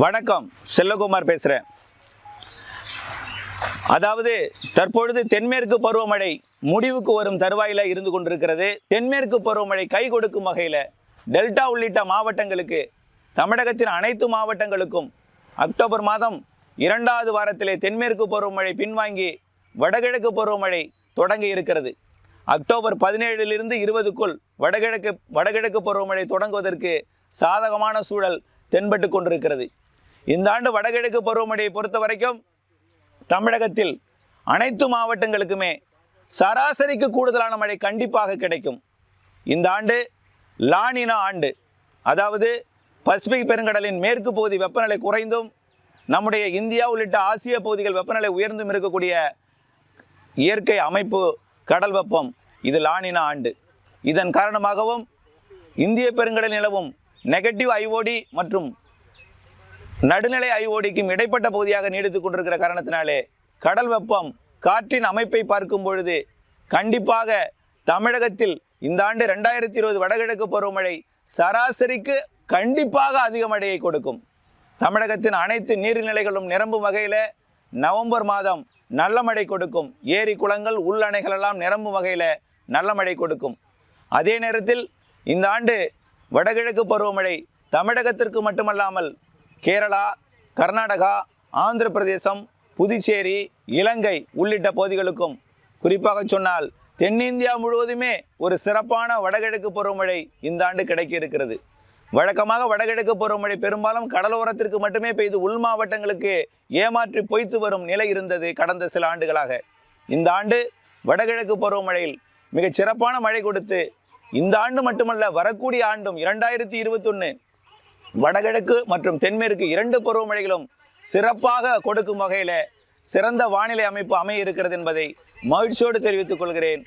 வணக்கம், செல்லகுமார் பேசுகிறேன். அதாவது தற்பொழுது தென்மேற்கு பருவமழை முடிவுக்கு வரும் தருவாயில் இருந்து கொண்டிருக்கிறது. தென்மேற்கு பருவமழை கை கொடுக்கும் வகையில் டெல்டா உள்ளிட்ட மாவட்டங்களுக்கு, தமிழகத்தின் அனைத்து மாவட்டங்களுக்கும் அக்டோபர் மாதம் 2வது வாரத்திலே தென்மேற்கு பருவமழை பின்வாங்கி வடகிழக்கு பருவமழை தொடங்கி இருக்கிறது. அக்டோபர் 17லிருந்து 20க்குள் வடகிழக்கு பருவமழை தொடங்குவதற்கு சாதகமான சூழல் தென்பட்டு கொண்டிருக்கிறது. இந்த ஆண்டு வடகிழக்கு பருவமழையை பொறுத்த வரைக்கும் தமிழகத்தில் அனைத்து மாவட்டங்களுக்குமே சராசரிக்கு கூடுதலான மழை கண்டிப்பாக கிடைக்கும். இந்த ஆண்டு லானினா ஆண்டு, அதாவது பசிபிக் பெருங்கடலின் மேற்கு பகுதி வெப்பநிலை குறைந்தும் நம்முடைய இந்தியா உள்ளிட்ட ஆசிய பகுதிகள் வெப்பநிலை உயர்ந்தும் இருக்கக்கூடிய இயற்கை அமைப்பு கடல் வெப்பம், இது லானினா ஆண்டு. இதன் காரணமாகவும் இந்திய பெருங்கடல் நிலவும் நெகட்டிவ் ஐஓடி மற்றும் நடுநிலை ஐஓடிக்கும் இடைப்பட்ட பகுதியாக நீடித்து கொண்டிருக்கிற காரணத்தினாலே கடல் வெப்பம் காற்றின் அமைப்பை பார்க்கும் பொழுது கண்டிப்பாக தமிழகத்தில் இந்த ஆண்டு 2020 வடகிழக்கு பருவமழை சராசரிக்கு கண்டிப்பாக அதிக மழையை கொடுக்கும். தமிழகத்தின் அனைத்து நீர்நிலைகளும் நிரம்பும் வகையில் நவம்பர் மாதம் நல்ல மழை கொடுக்கும். ஏரி குளங்கள் உள்ளணைகள் எல்லாம் நிரம்பும் வகையில் நல்ல மழை கொடுக்கும். அதே நேரத்தில் இந்த ஆண்டு வடகிழக்கு பருவமழை தமிழகத்திற்கு மட்டுமல்லாமல் கேரளா, கர்நாடகா, ஆந்திர பிரதேசம், புதுச்சேரி, இலங்கை உள்ளிட்ட பகுதிகளுக்கும், குறிப்பாக சொன்னால் தென்னிந்தியா முழுவதுமே ஒரு சிறப்பான வடகிழக்கு பருவமழை இந்த ஆண்டு கிடைக்க இருக்கிறது. வழக்கமாக வடகிழக்கு பருவமழை பெரும்பாலும் கடலோரத்திற்கு மட்டுமே பெய்து உள் மாவட்டங்களுக்கு ஏமாற்றி பொய்த்து வரும் நிலை இருந்தது கடந்த சில ஆண்டுகளாக. இந்த ஆண்டு வடகிழக்கு பருவமழையில் மிகச் சிறப்பான மழை கொடுத்து இந்த ஆண்டு மட்டுமல்ல, வரக்கூடிய ஆண்டும் 2021 வடகிழக்கு மற்றும் தென்மேற்கு 2 பருவமழைகளும் சிறப்பாக கொடுக்கும் வகையில் சிறந்த வானிலை அமைப்பு அமைய இருக்கிறது என்பதை மகிழ்ச்சியோடு தெரிவித்துக் கொள்கிறேன்.